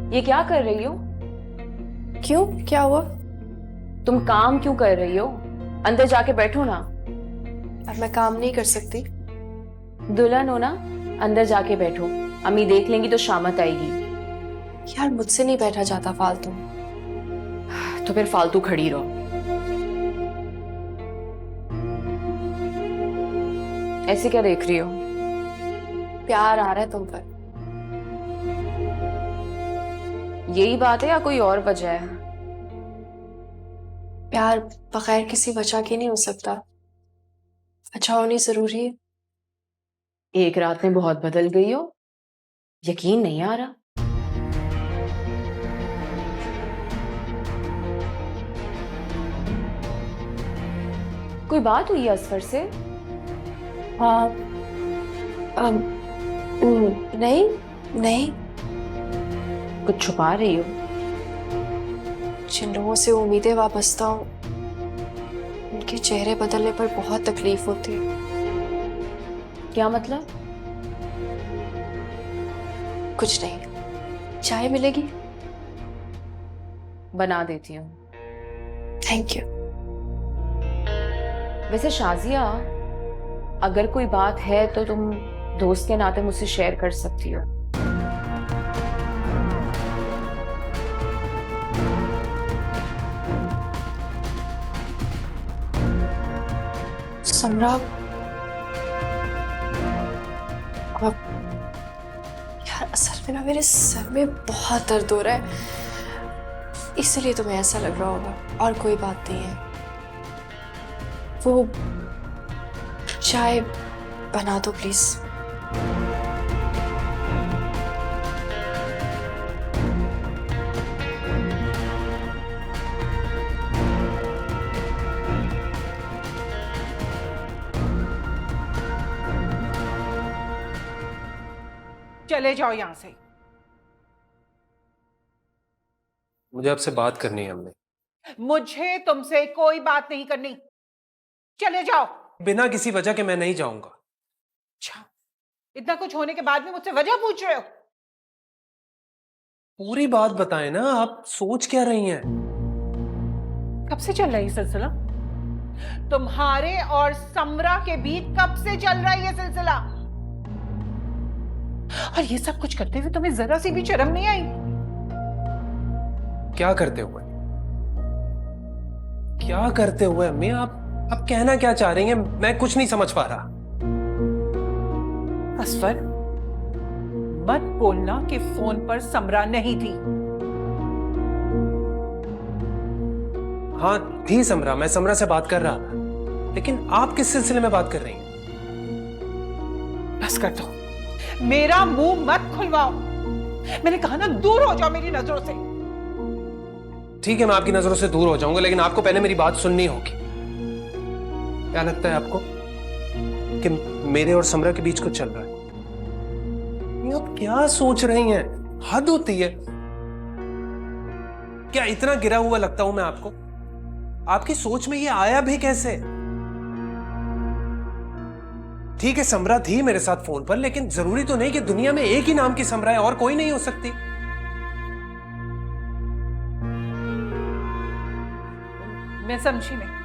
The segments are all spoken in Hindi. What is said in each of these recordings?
ये क्या कर रही हो? क्यों, क्या हुआ? तुम काम क्यों कर रही हो? अंदर जाके बैठो ना। अब मैं काम नहीं कर सकती। दुल्हन हो ना, अंदर जाके बैठो। अम्मी देख लेंगी तो शामत आएगी। यार मुझसे नहीं बैठा जाता फालतू। तो फिर फालतू खड़ी रहो। ऐसे क्या देख रही हो? प्यार आ रहा है तुम पर। यही बात है या कोई और वजह है? प्यार बगैर किसी वजह के नहीं हो सकता। अच्छा होनी जरूरी है। एक रात में बहुत बदल गई हो, यकीन नहीं आ रहा। कोई बात हुई है असफर से? हाँ। नहीं नहीं। कुछ छुपा रही हो? जिन लोगों से उम्मीदें वाबस्ता हूँ उनके चेहरे बदलने पर बहुत तकलीफ होती है। क्या मतलब? कुछ नहीं। चाय मिलेगी? बना देती हूँ। Thank you. वैसे शाजिया, अगर कोई बात है तो तुम दोस्त के नाते मुझसे शेयर कर सकती हो। समरा, अब यार असल में ना मेरे सर में बहुत दर्द हो रहा है, इसलिए तुम्हें ऐसा लग रहा होगा, और कोई बात नहीं है। वो चाय बना दो प्लीज। चले जाओ यहां से। मुझे आपसे बात करनी है अम्मी। मुझे तुमसे कोई बात नहीं करनी। चले जाओ। बिना किसी वजह के मैं नहीं जाऊंगा। अच्छा, इतना कुछ होने के बाद भी मुझसे वजह पूछ रहे हो? पूरी बात बताएं ना, आप सोच क्या रही हैं? कब से चल रहा है ये सिलसिला? तुम्हारे और समरा के बीच कब से चल रहा है ये सिलसिला? और ये सब कुछ करते हुए तुम्हें जरा सी भी शर्म नहीं आई? क्या करते हुए? क्या करते हुए अम्मी? आप कहना क्या चाह रही हैं? मैं कुछ नहीं समझ पा रहा। असफर, मत बोलना कि फोन पर समरा नहीं थी। हाँ थी समरा, मैं समरा से बात कर रहा था, लेकिन आप किस सिलसिले में बात कर रही हैं? बस कर दो, मेरा मुंह मत खुलवाओ। मैंने कहा ना, दूर हो जाओ मेरी नजरों से। ठीक है, मैं आपकी नजरों से दूर हो जाऊंगा, लेकिन आपको पहले मेरी बात सुननी होगी। क्या लगता है आपको कि मेरे और समरा के बीच कुछ चल रहा है? ये आप क्या सोच रही हैं? हद होती है। क्या इतना गिरा हुआ लगता हूं मैं आपको? आपकी सोच में ये आया भी कैसे? ठीक है, समरा थी मेरे साथ फोन पर, लेकिन जरूरी तो नहीं कि दुनिया में एक ही नाम की समरा है और कोई नहीं हो सकती। मैं समझी नहीं।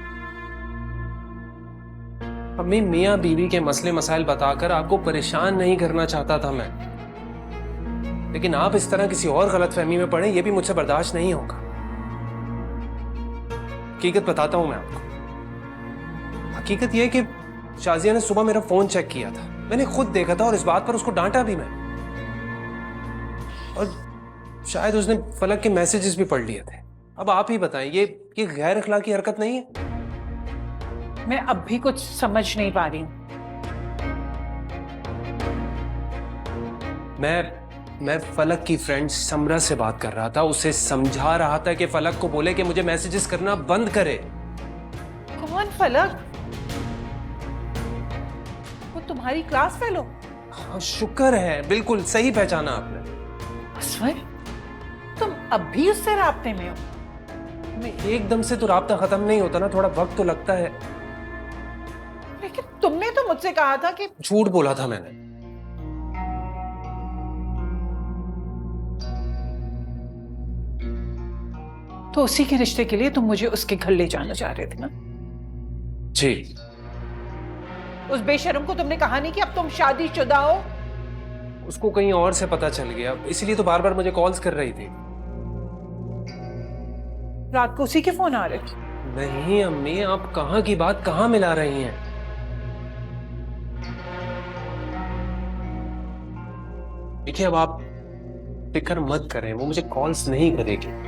अम्मी, मियां बीवी के मसले मसाइल बताकर आपको परेशान नहीं करना चाहता था मैं, लेकिन आप इस तरह किसी और गलतफहमी में पड़े, ये भी मुझसे बर्दाश्त नहीं होगा। हकीकत बताता हूं मैं आपको। हकीकत यह कि शाजिया ने सुबह मेरा फोन चेक किया था, मैंने खुद देखा था, और इस बात पर उसको डांटा भी मैं। और शायद उसने फलक के मैसेजेस भी पढ़ लिए थे। अब आप ही बताएं, ये गैर अखलाकी हरकत नहीं है? मैं अब भी कुछ समझ नहीं पा रही हूं। मैं फलक की फ्रेंड समरा से बात कर रहा था, उसे समझा रहा था कि फलक को बोले कि मुझे मैसेजेस करना बंद करे। कौन फलक? वो तुम्हारी क्लास फेलो? हाँ, शुक्र है, बिल्कुल सही पहचाना आपने। असफर, तुम अब भी उससे राब्ते में हो? एकदम से तो राब्ता खत्म नहीं होता ना, थोड़ा वक्त तो लगता है। लेकिन तुमने तो मुझसे कहा था कि... झूठ बोला था मैंने। तो उसी के रिश्ते के लिए तुम मुझे उसके घर ले जाना चाह रहे थे ना? जी। उस बेशर्म को तुमने कहा नहीं कि अब तुम शादीशुदा हो? उसको कहीं और से पता चल गया, इसीलिए तो बार बार मुझे कॉल्स कर रही थी। रात को उसी के फोन आ रहे थे? नहीं अम्मी, आप कहाँ की बात कहाँ मिला रही हैं? देखिए अब आप फिक्र मत करें, वो मुझे कॉल्स नहीं करेगी।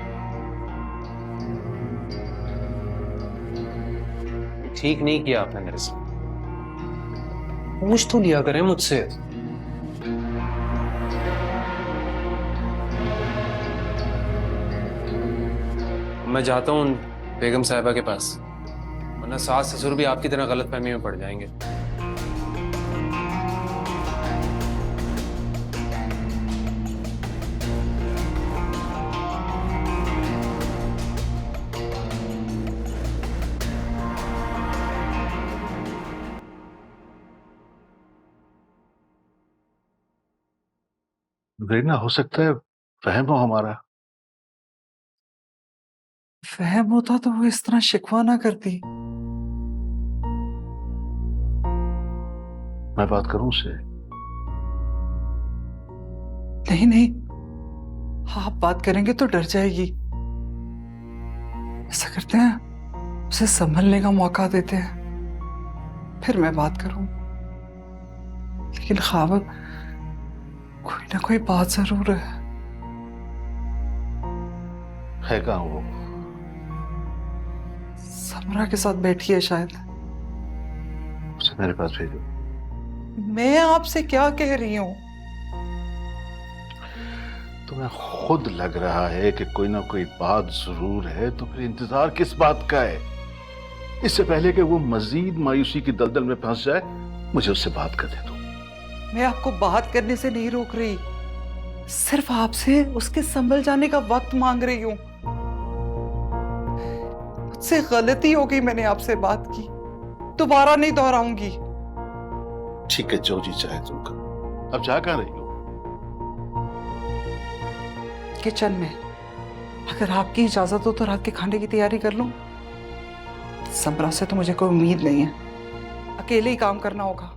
ठीक नहीं किया आपने मेरे साथ, पूछ तो लिया करें मुझसे। मैं जाता हूँ बेगम साहिबा के पास, वरना सास ससुर भी आपकी तरह गलतफहमी में पड़ जाएंगे। रीना, हो सकता है वहम हो हमारा। वहम होता तो वो इस तरह शिकवा ना करती। मैं बात करूं उससे? नहीं नहीं, आप बात करेंगे तो डर जाएगी। ऐसा करते हैं, उसे संभलने का मौका देते हैं, फिर मैं बात करूं। लेकिन ख्वाब कोई ना कोई बात जरूर है कहाँ वो? समरा के साथ बैठी है शायद। उसे मेरे पास भेजो। मैं आपसे क्या कह रही हूँ? तुम्हें खुद लग रहा है कि कोई ना कोई बात जरूर है, तो फिर इंतजार किस बात का है? इससे पहले कि वो मजीद मायूसी की दलदल में फंस जाए, मुझे उससे बात करने दो। मैं आपको बात करने से नहीं रोक रही, सिर्फ आपसे उसके संभल जाने का वक्त मांग रही हूँ। मुझसे गलती हो गई, मैंने आपसे बात की, दोबारा नहीं दोहराऊंगी। ठीक है, जो जी चाहे तुम करो। अब जा कहाँ रही हो? किचन में। अगर आपकी इजाजत हो तो रात के खाने की तैयारी कर लूं। समरा से तो मुझे कोई उम्मीद नहीं है, अकेले ही काम करना होगा।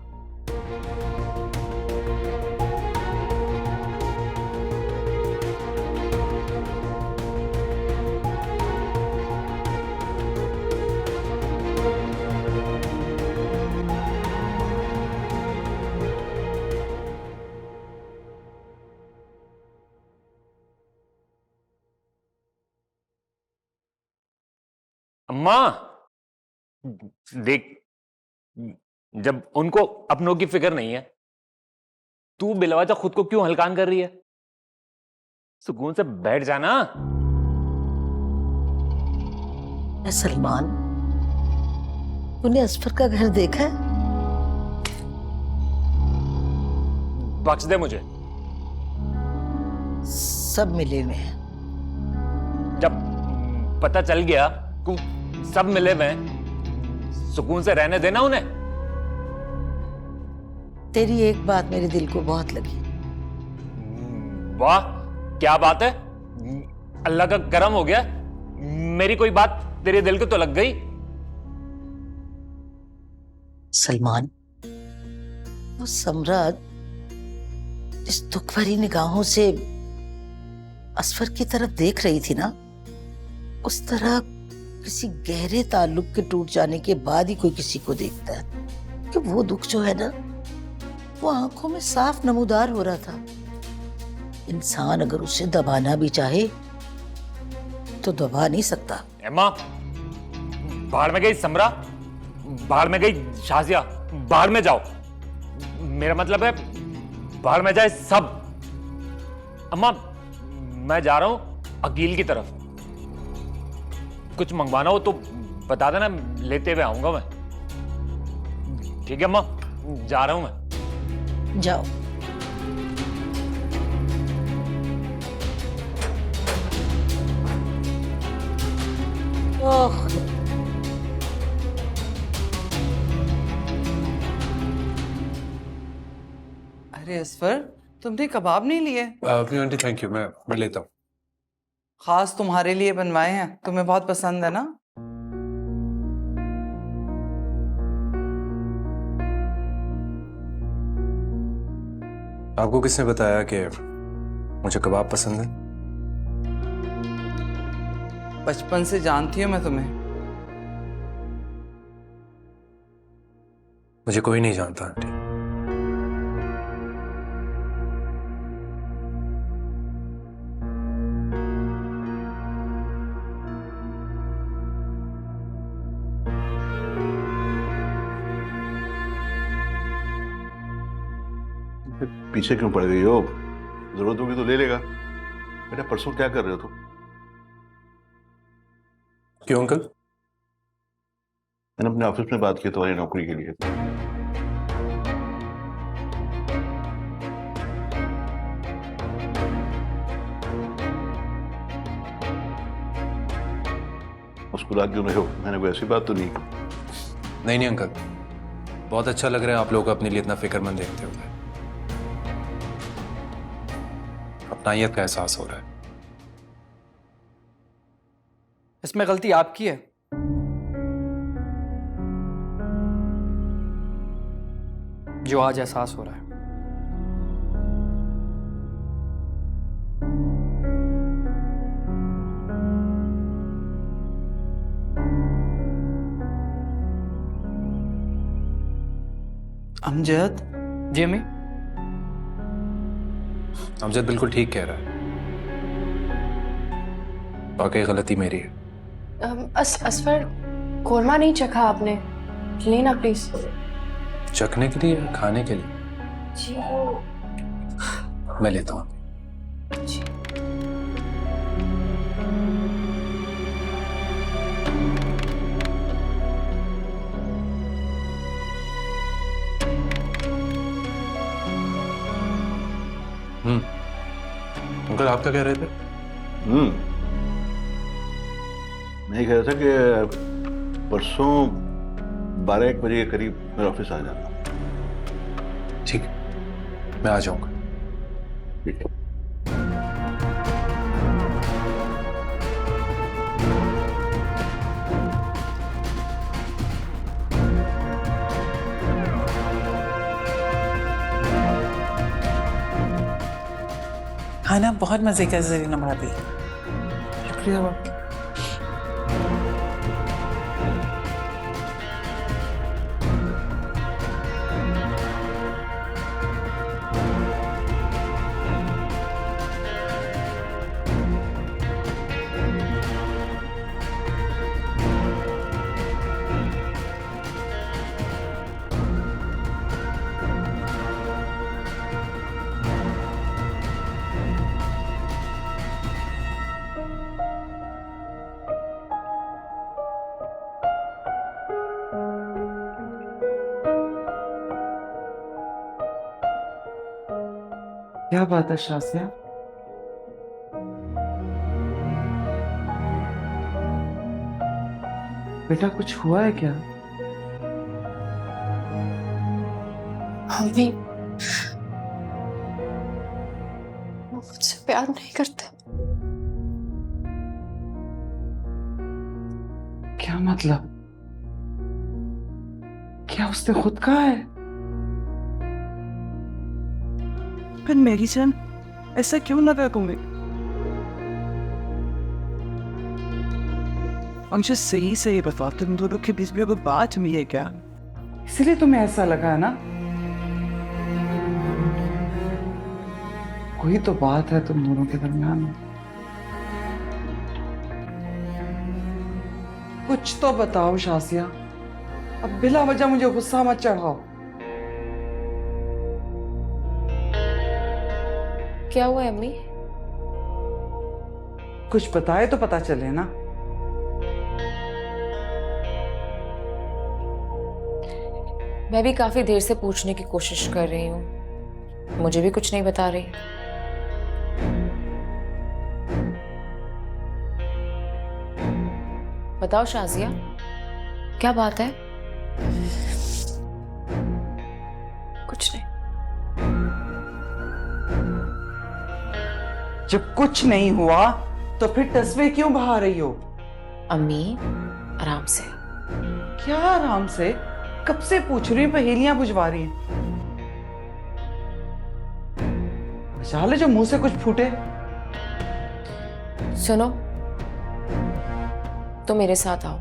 अम्मा देख, जब उनको अपनों की फिक्र नहीं है, तू बिलवाजा खुद को क्यों हलकान कर रही है? सुकून से बैठ जाना। सलमान, तूने असफर का घर देखा है? बख्श दे मुझे। सब मिले हुए हैं। जब पता चल गया कि सब मिले हुए हैं, सुकून से रहने देना उन्हें। तेरी एक बात मेरे दिल को बहुत लगी। वाह, क्या बात है? अल्लाह का करम हो गया, मेरी कोई बात तेरे दिल को तो लग गई। सलमान, वो समरा इस दुख भरी निगाहों से असफर की तरफ देख रही थी ना, उस तरह किसी गहरे ताल्लुक के टूट जाने के बाद ही कोई किसी को देखता है कि वो दुख जो है ना, वो आंखों में साफ नमूदार हो रहा था। इंसान अगर उसे दबाना भी चाहे तो दबा नहीं सकता। एम्मा, बाहर में गई समरा, बाहर में गई शाजिया, बाहर में जाओ। मेरा मतलब है बाहर में जाए सब। अम्मा, मैं जा रहा हूं अकील की तरफ। कुछ मंगवाना हो तो बता देना, लेते हुए आऊंगा मैं। ठीक है अम्मा, जा रहा हूं मैं। जाओ। ओह, अरे असफर, तुमने कबाब नहीं लिए? आंटी थैंक यू, मैं लेता हूँ। खास तुम्हारे लिए बनवाए हैं, तुम्हें बहुत पसंद है ना। आपको किसने बताया कि मुझे कबाब पसंद है? बचपन से जानती हूँ मैं तुम्हें। मुझे कोई नहीं जानता आंटी। पीछे क्यों पड़ गई हो? जरूरत होगी तो ले लेगा। बेटा परसों क्या कर रहे हो तुम? क्यों अंकल? मैंने अपने ऑफिस में बात की तुम्हारी नौकरी के लिए। मुस्कुरा क्यों रहे हो? मैंने कोई ऐसी बात तो नहीं की। नहीं अंकल, बहुत अच्छा लग रहा है आप लोग अपने लिए इतना फिक्रमंद देखते हुए। अपनाइयत का एहसास हो रहा है। इसमें गलती आपकी है। जो आज एहसास हो रहा है। अमजद। जी अम्मी। अमजद बिल्कुल ठीक कह रहा है, वाकई गलती मेरी है। असफर, कोरमा नहीं चखा आपने, लेना प्लीज। चखने के लिए या खाने के लिए? जी मैं लेता हूँ। जी। अंकल आप क्या कह रहे थे? मैं कह रहा था कि परसों 12-1 बजे के करीब मेरे ऑफिस आ जाना। ठीक, मैं आ जाऊंगा। ठीक है। खाना बहुत मजे का ज़रीना भाभी। शुक्रिया बाबा। क्या बात है शासिया? बेटा कुछ हुआ है क्या? हम भी मुझसे प्यार नहीं करते। क्या मतलब? क्या उसने खुद कहा है? पर मेरी जान, ऐसा क्यों लगा तुम्हें? मुझे सही सही बता, तुम दोनों के बीच में कोई बात हुई है क्या? इसलिए तुम्हें ऐसा लगा है ना? कोई तो बात है तुम दोनों के दरमियान में। कुछ तो बताओ शासिया, अब बिला वजह मुझे गुस्सा मत चढ़ाओ। क्या हुआ है अम्मी? कुछ बताए तो पता चले ना। मैं भी काफी देर से पूछने की कोशिश कर रही हूँ, मुझे भी कुछ नहीं बता रही। बताओ शाजिया, क्या बात है? कुछ नहीं। जब कुछ नहीं हुआ तो फिर तस्वीर क्यों बहा रही हो? अम्मी आराम से। क्या आराम से? कब से पूछ रही हूँ, पहेलियां बुझवा रही हैं। मजाल है जो मुंह से कुछ फूटे। सुनो, तो मेरे साथ आओ।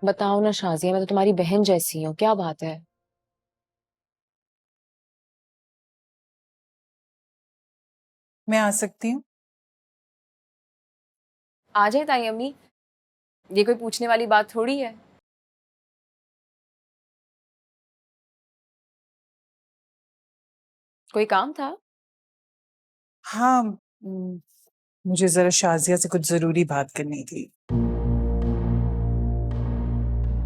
बताओ ना शाजिया, मैं तो तुम्हारी बहन जैसी हूँ, क्या बात है? मैं आ सकती हूँ? आ जाए ताई अम्मी, ये कोई पूछने वाली बात थोड़ी है। कोई काम था? हाँ, मुझे जरा शाजिया से कुछ जरूरी बात करनी थी।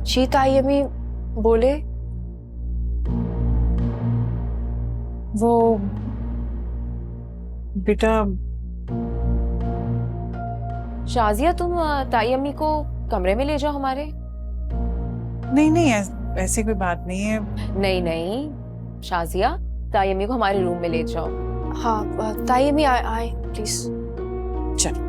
जी ताई अम्मी, बोले। वो बेटा, शाजिया तुम ताई अम्मी को कमरे में ले जाओ हमारे। नहीं नहीं, ऐसी कोई बात नहीं है। नहीं नहीं शाजिया, ताई अम्मी को हमारे रूम में ले जाओ। हाँ ताई अम्मी, आए प्लीज। चल।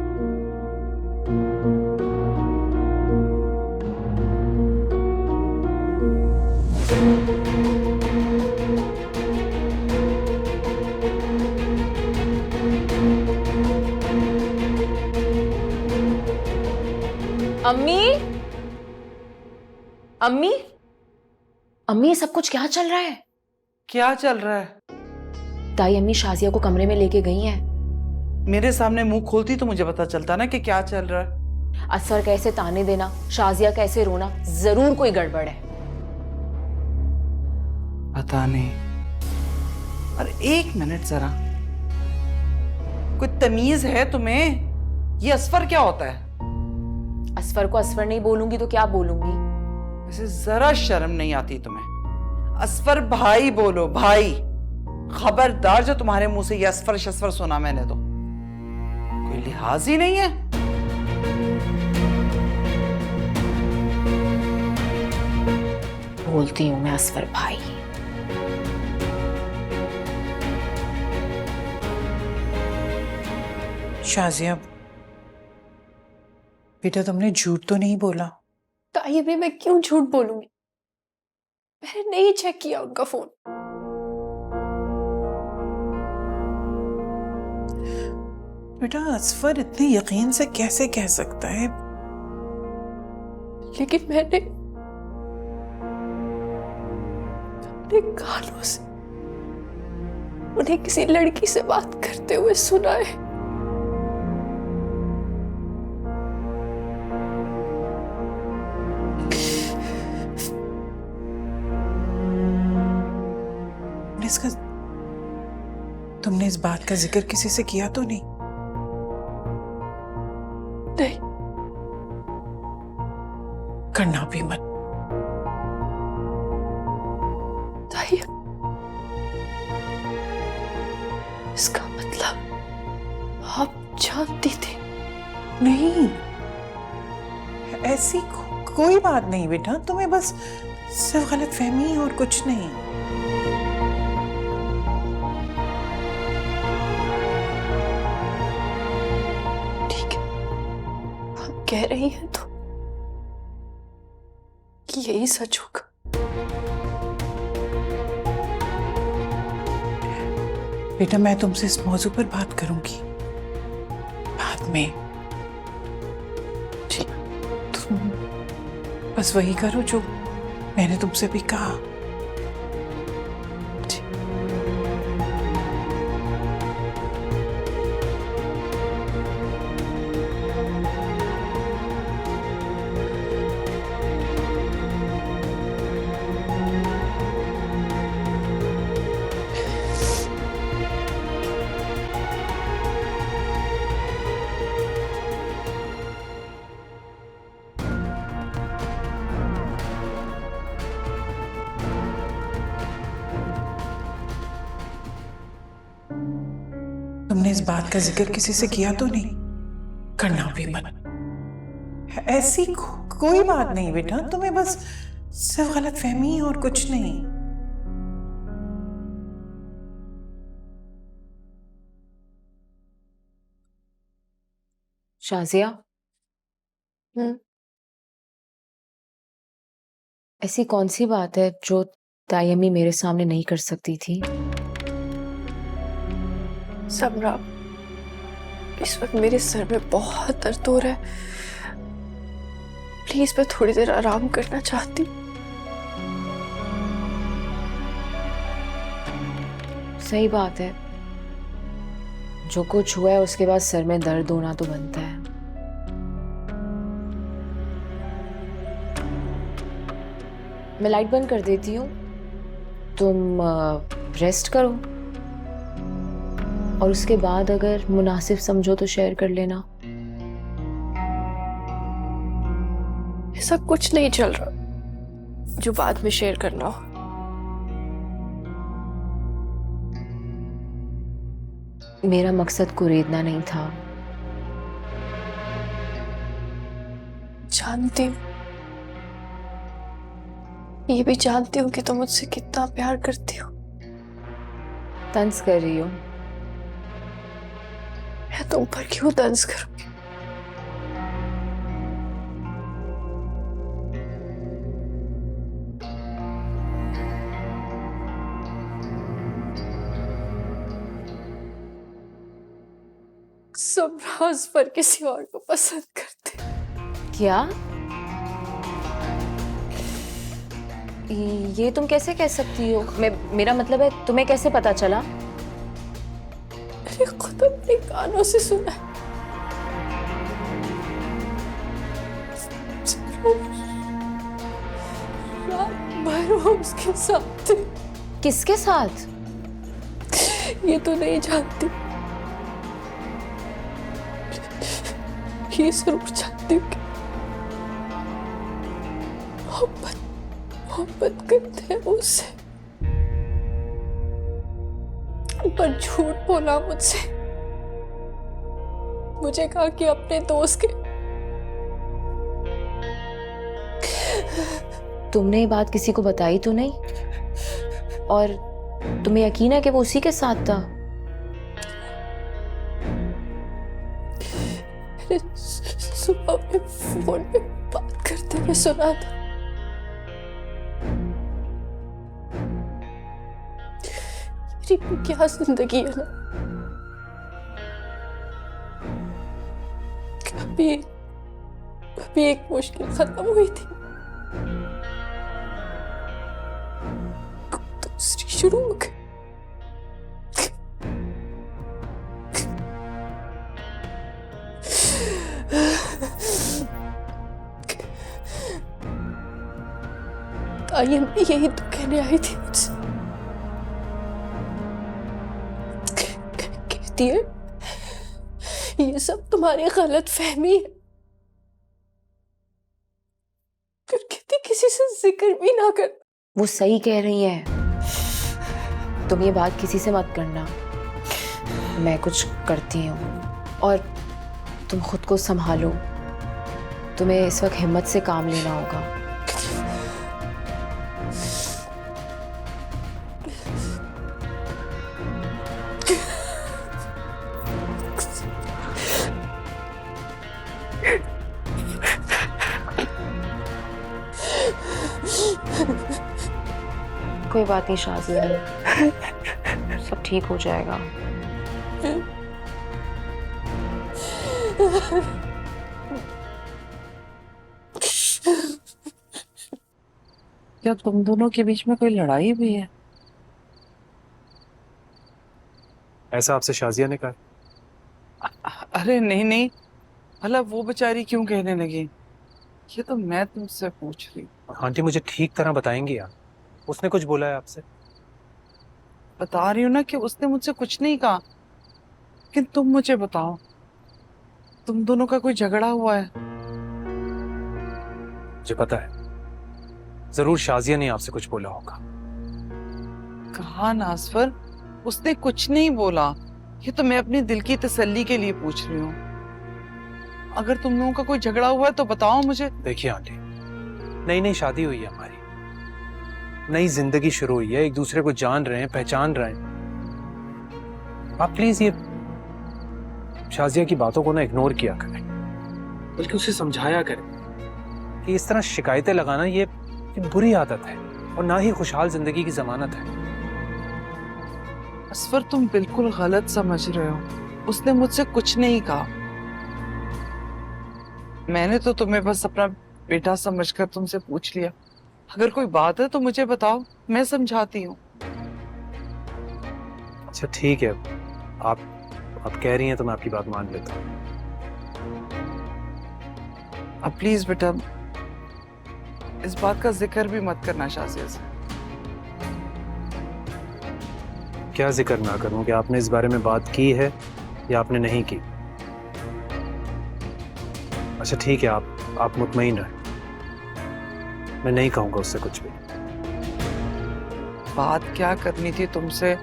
अम्मी, अम्मी, अम्मी, ये सब कुछ क्या चल रहा है? क्या चल रहा है? ताई अम्मी शाजिया को कमरे में लेके गई हैं। मेरे सामने मुंह खोलती तो मुझे पता चलता ना कि क्या चल रहा है। असफर कैसे ताने देना, शाजिया कैसे रोना, जरूर कोई गड़बड़ है। पता नहीं। अरे एक मिनट जरा, कोई तमीज है तुम्हें? ये असफर क्या होता है? असफर को असफर नहीं बोलूंगी तो क्या बोलूंगी? वैसे जरा शर्म नहीं आती तुम्हें? असफर भाई बोलो, भाई। खबरदार जो तुम्हारे मुंह से ये असफर शसफर सुना मैंने तो। कोई लिहाज ही नहीं है। बोलती हूँ मैं असफर भाई। शाजिया बेटा, तुमने झूठ तो नहीं बोला? ताई अम्मी, मैं क्यों झूठ बोलूंगी? मैंने नहीं चेक किया उनका फोन। बेटा, असफर इतने यकीन से कैसे कह सकता है? लेकिन मैंने अपने कानों से उन्हें किसी लड़की से बात करते हुए सुना है। तुमने इस बात का जिक्र किसी से किया तो नहीं? नहीं। करना भी मत। ताई, इसका मतलब आप जानती थी? नहीं, ऐसी कोई बात नहीं बेटा, तुम्हें बस सिर्फ गलतफहमी और कुछ नहीं। कह रही है तो यही सच होगा। बेटा, मैं तुमसे इस मौजू पर बात करूंगी बाद में। तुम बस वही करो जो मैंने तुमसे भी कहा। तुमने इस बात का जिक्र किसी से किया तो नहीं? करना भी मत। ऐसी कोई बात नहीं बेटा, तुम्हें बस सिर्फ गलत फहमी है और कुछ नहीं। शाजिया, ऐसी कौन सी बात है जो ताई अम्मी मेरे सामने नहीं कर सकती थी? समरा, इस वक्त मेरे सर में बहुत दर्द हो रहा है। प्लीज मैं थोड़ी देर आराम करना चाहती हूँ। सही बात है, जो कुछ हुआ है उसके बाद सर में दर्द होना तो बनता है। मैं लाइट बंद कर देती हूँ, तुम रेस्ट करो और उसके बाद अगर मुनासिब समझो तो शेयर कर लेना। ऐसा कुछ नहीं चल रहा जो बाद में शेयर करना हो। मेरा मकसद कुरेदना नहीं था। जानती हूँ, ये भी जानती हूँ कि तुम मुझसे कितना प्यार करती हो। तंज कर रही हो? मैं तुम पर क्यों तंज करूंगी? सबराज पर किसी और को पसंद करते। क्या? ये तुम कैसे कह सकती हो? मेरा मतलब है, तुम्हें कैसे पता चला? मैंने खुद अपने कानों से सुना है। रात भर वो उसके साथ थे। किसके साथ? ये तो नहीं जानती, ये जरूर जानती हूँ कि मोहब्बत करते हैं उससे, पर झूठ बोला मुझसे। मुझे कहा कि अपने दोस्त के। तुमने ये बात किसी को बताई तो नहीं? और तुम्हें यकीन है कि वो उसी के साथ था? सुबह में फोन पे बात करते हुए सुना था। मेरी क्या जिंदगी है ना, कभी एक मुश्किल खत्म हुई थी, दूसरी शुरू हो गई। ताई अम्मी यही तो कहने आई थी मुझसे। कहती है ये सब तुम्हारी गलत फहमी है, फिर कहती किसी से जिक्र भी ना कर। वो सही कह रही है, तुम ये बात किसी से मत करना। मैं कुछ करती हूँ और तुम खुद को संभालो। तुम्हें इस वक्त हिम्मत से काम लेना होगा। कोई बात नहीं शाजिया, सब ठीक हो जाएगा। क्या तुम दोनों के बीच में कोई लड़ाई भी है? ऐसा आपसे शाजिया ने कहा? अरे नहीं नहीं, भला वो बेचारी क्यों कहने लगी? ये तो मैं तुमसे पूछ रही हूँ। आंटी मुझे ठीक तरह बताएंगी आप, उसने कुछ बोला है आपसे? बता रही हूँ ना कि उसने मुझसे कुछ नहीं कहा, लेकिन तुम मुझे बताओ, तुम दोनों का कोई झगड़ा हुआ है? मुझे पता है, जरूर शाजिया ने आपसे कुछ बोला होगा। कहा नासफर, उसने कुछ नहीं बोला। ये तो मैं अपनी दिल की तसल्ली के लिए पूछ रही हूँ। अगर तुम लोगों का कोई झगड़ा हुआ है तो बताओ मुझे। देखिए आंटी, नई नई शादी हुई है हमारी, नई जिंदगी शुरू हुई है, एक दूसरे को जान रहे हैं, पहचान रहे हैं। आप प्लीज ये शाजिया की बातों को ना इग्नोर किया करें, बल्कि उसे समझाया करें कि इस तरह शिकायतें लगाना ये बुरी आदत है और ना ही खुशहाल जिंदगी की जमानत है। असफर, तुम बिल्कुल गलत समझ रहे हो। उसने मुझसे कुछ नहीं कहा। मैंने तो तुम्हें बस अपना बेटा समझकर तुमसे पूछ लिया। अगर कोई बात है तो मुझे बताओ, मैं समझाती हूँ। अच्छा ठीक है, आप कह रही हैं तो मैं आपकी बात मान लेता हूँ। अब प्लीज बेटा इस बात का जिक्र भी मत करना शाजिया से। क्या जिक्र ना करूं कि आपने इस बारे में बात की है या आपने नहीं की? अच्छा ठीक है, आप मुतमईन रहें, मैं नहीं कहूंगा उससे कुछ भी। बात क्या करनी थी तुमसे,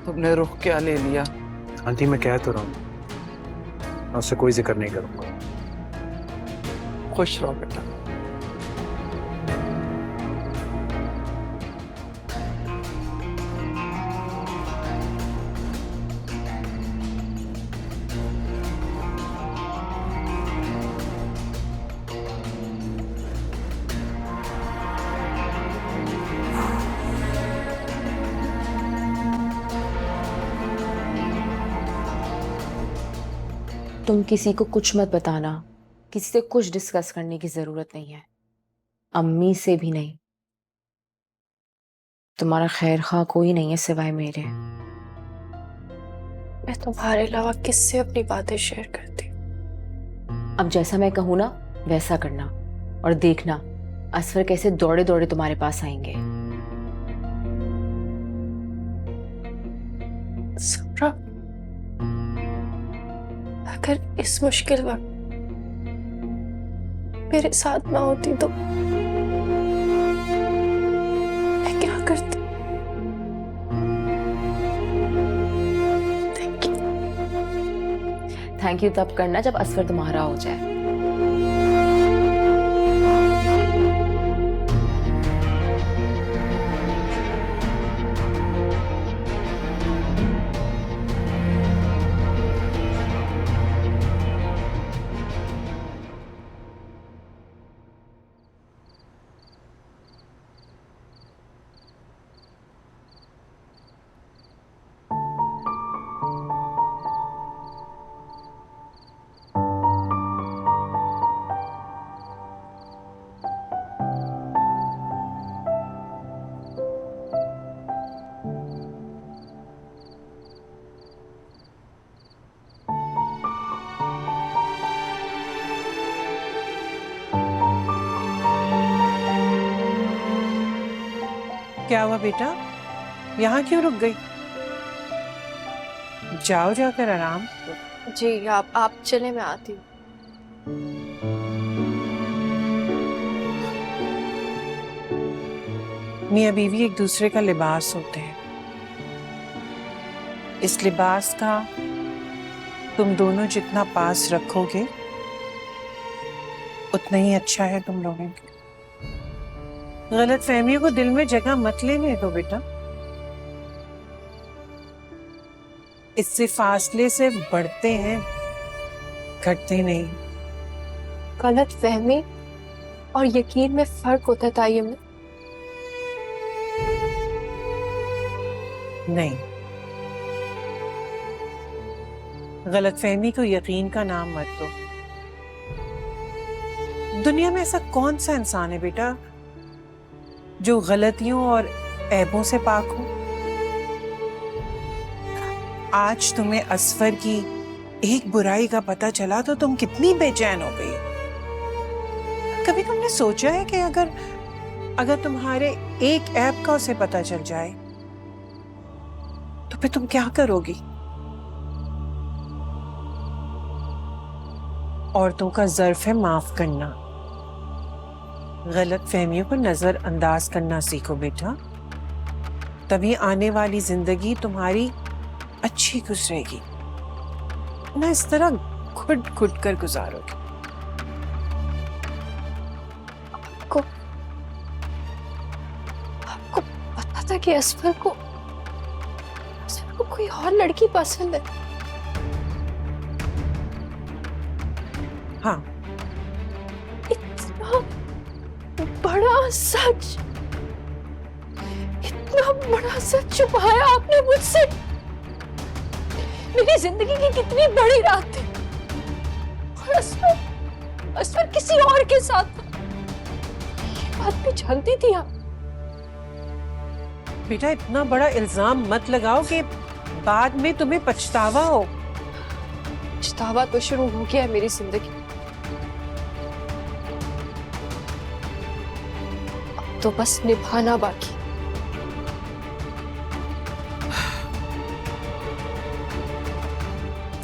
तुमने रुख क्या ले लिया? आंटी मैं कह तो रहा हूं, मैं उससे कोई जिक्र नहीं करूंगा। खुश रहो बेटा। तुम किसी को कुछ मत बताना, किसी से कुछ डिस्कस करने की जरूरत नहीं है, अम्मी से भी नहीं। तुम्हारा खैर खा कोई नहीं है सिवाय मेरे। मैं तुम्हारे अलावा किससे अपनी बातें शेयर करती? अब जैसा मैं कहूँ ना वैसा करना, और देखना असफर कैसे दौड़े दौड़े तुम्हारे पास आएंगे। समरा, अगर इस मुश्किल वक्त मेरे साथ ना होती तो मैं क्या करती? थैंक यू तब करना जब असफर तुम्हारा हो जाए। क्या हुआ बेटा, यहाँ क्यों रुक गई? जाओ जाकर आराम। जी आप चले, मैं आती हूँ। मियाँ बीवी एक दूसरे का लिबास होते हैं। इस लिबास का तुम दोनों जितना पास रखोगे उतना ही अच्छा है तुम लोगों के। गलत फहमियों को दिल में जगह मत लेने दो बेटा। इससे फासले से बढ़ते हैं, घटते नहीं। गलत फहमी और यकीन में फर्क होता है तायम में। नहीं, गलतफहमी को यकीन का नाम मत दो। दुनिया में ऐसा कौन सा इंसान है बेटा जो गलतियों और ऐबों से पाक हो? आज तुम्हें असफर की एक बुराई का पता चला तो तुम कितनी बेचैन हो गई। कभी तुमने सोचा है कि अगर तुम्हारे एक ऐब का उसे पता चल जाए तो फिर तुम क्या करोगी? औरतों का ज़र्फ है माफ करना। गलत फहमियों को नजरअंदाज करना सीखो बेटा, तभी आने वाली जिंदगी तुम्हारी अच्छी गुजरेगी। ना इस तरह खुद खुद कर गुजारोगे। आपको पता था कि असफर को कोई और लड़की पसंद है? हाँ, इतना बड़ा सच, इतना बड़ा सच छुपाया आपने मुझसे। मेरी जिंदगी की कितनी बड़ी रात थी, और असफर किसी और के साथ था। ये बात भी जानती थी आप? बेटा इतना बड़ा इल्जाम मत लगाओ कि बाद में तुम्हें पछतावा हो। पछतावा तो शुरू हो गया है मेरी जिंदगी। अब तो बस निभाना बाकी।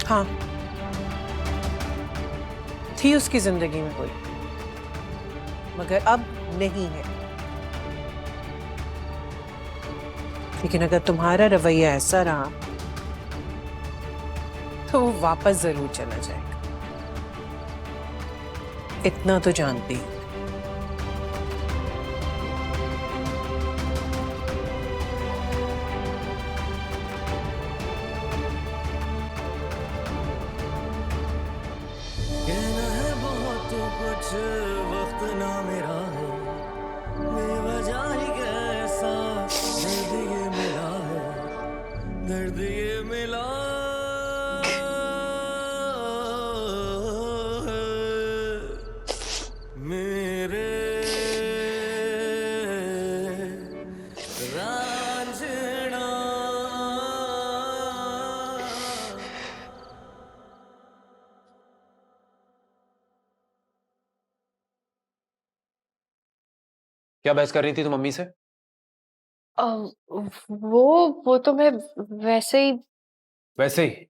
हाँ, थी उसकी जिंदगी में कोई, मगर अब नहीं है। लेकिन अगर तुम्हारा रवैया ऐसा रहा तो वो वापस जरूर चला जाएगा, इतना तो जानती हूं। कहना है बहुत कुछ, वक्त ना मेरा है, बेवजह ही कैसा दर्द ये मिला है, दर्द ये मिला है मेरे रांझना। क्या बहस कर रही थी तुम मम्मी से? वो तो मैं वैसे ही। वैसे ही?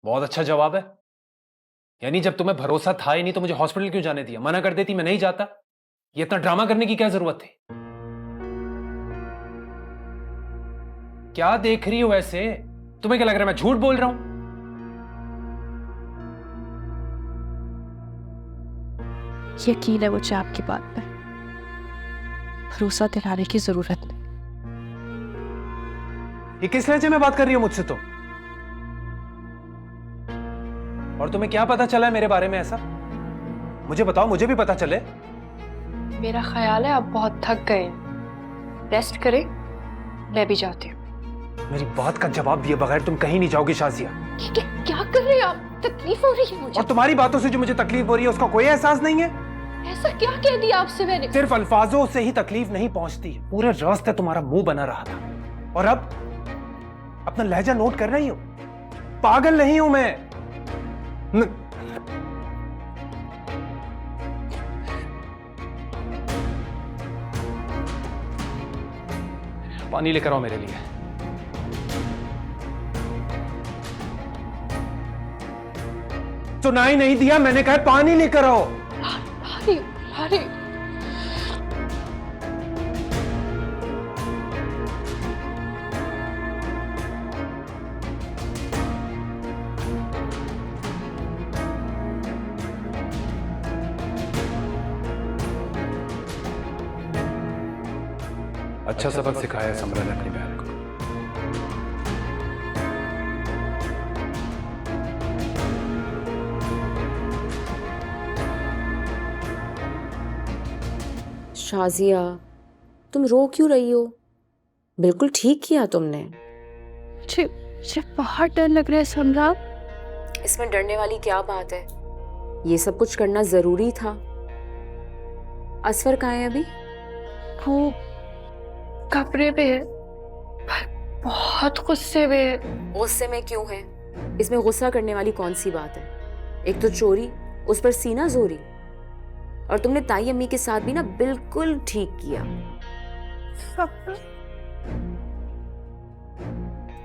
बहुत अच्छा जवाब है। यानी जब तुम्हें भरोसा था ही नहीं तो मुझे हॉस्पिटल क्यों जाने दिया? मना कर देती, मैं नहीं जाता। ये इतना ड्रामा करने की क्या जरूरत थी? क्या देख रही हो ऐसे? तुम्हें क्या लग रहा है मैं झूठ बोल रहा हूं? यकीन है मुझे आपकी बात पे, भरोसा दिलाने की जरूरत नहीं। ये किस लहजे में बात कर रही हो मुझसे तुम? और तुम्हें क्या पता चला है मेरे बारे में ऐसा? मुझे बताओ, मुझे भी पता चले। मेरा ख्याल है आप बहुत थक गए, रेस्ट करें, मैं भी जाती हूँ। मेरी बात का जवाब दिए बगैर तुम कहीं नहीं जाओगी शाजिया। क्या कर रहे हैं आप? तकलीफ हो रही है मुझे। और तुम्हारी बातों से जो मुझे तकलीफ हो रही है उसका कोई एहसास नहीं है? ऐसा क्या कह दिया आपसे मैंने? सिर्फ अल्फाजों से ही तकलीफ नहीं पहुंचती, पूरे रास्ते तुम्हारा मुंह बना रहा था। और अब अपना लहजा नोट कर रही हो? पागल नहीं हूं मैं। पानी लेकर आओ मेरे लिए। सुनाई नहीं दिया? मैंने कहा पानी लेकर आओ। अरे अच्छा सबक सिखाया है समरा ने अपनी बहन को। शाजिया, तुम रो क्यों रही हो? बिल्कुल ठीक किया तुमने। मुझे बहुत डर लग रहा है समरा। इसमें डरने वाली क्या बात है? ये सब कुछ करना जरूरी था। असफर कहाँ है अभी? वो कमरे में है, पर बहुत गुस्से में है। गुस्से में क्यों है? इसमें गुस्सा करने वाली कौन सी बात है? एक तो चोरी, उस पर सीना जोरी। और तुमने ताई अम्मी के साथ भी ना बिल्कुल ठीक किया।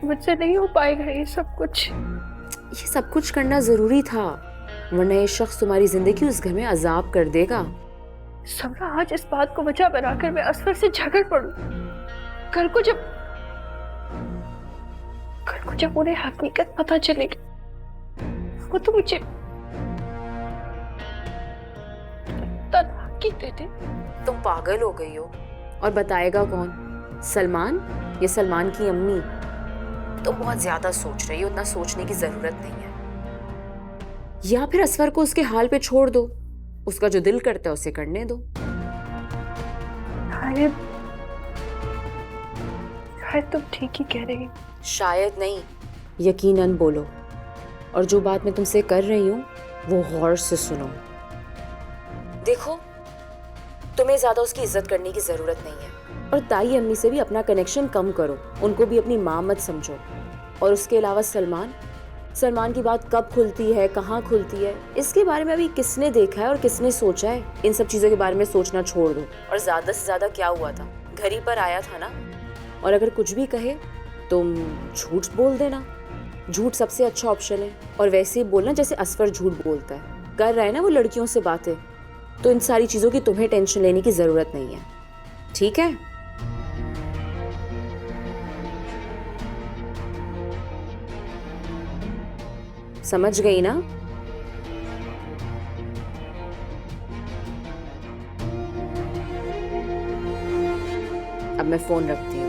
मुझसे नहीं हो पाएगा ये सब कुछ। ये सब कुछ करना जरूरी था, वरना ये शख्स तुम्हारी जिंदगी उस घर में अजाब कर देगा। समरा, आज इस बात को वजह बनाकर मैं असफर से झगड़ पड़ूं। कल को जब उन्हें हकीकत पता चलेगी, वो तो मुझे की दीदी? तुम पागल हो गई हो। और बताएगा कौन? सलमान या सलमान की अम्मी? तुम बहुत ज्यादा सोच रही हो, उतना सोचने की जरूरत नहीं है। या फिर असफर को उसके हाल पे छोड़ दो, उसका जो दिल करता है उसे करने दो। शायद तुम ठीक ही कह रही। शायद नहीं, यकीनन बोलो। और जो बात मैं तुमसे कर रही हूँ वो गौर से सुनो। देखो, तुम्हें ज्यादा उसकी इज्जत करने की जरूरत नहीं है, और ताई अम्मी से भी अपना कनेक्शन कम करो, उनको भी अपनी माँ मत समझो। और उसके अलावा सलमान की बात कब खुलती है, कहाँ खुलती है, इसके बारे में अभी किसने देखा है और किसने सोचा है? इन सब चीजों के बारे में सोचना छोड़ दो। और ज्यादा से ज्यादा क्या हुआ था, घर ही पर आया था ना। और अगर कुछ भी कहे तुम झूठ बोल देना। झूठ सबसे अच्छा ऑप्शन है। और वैसे ही बोलना जैसे असफर झूठ बोलता है। कर रहा है ना वो लड़कियों से बातें, तो इन सारी चीजों की तुम्हें टेंशन लेने की जरूरत नहीं है, ठीक है? समझ गई ना? अब मैं फोन रखती हूँ।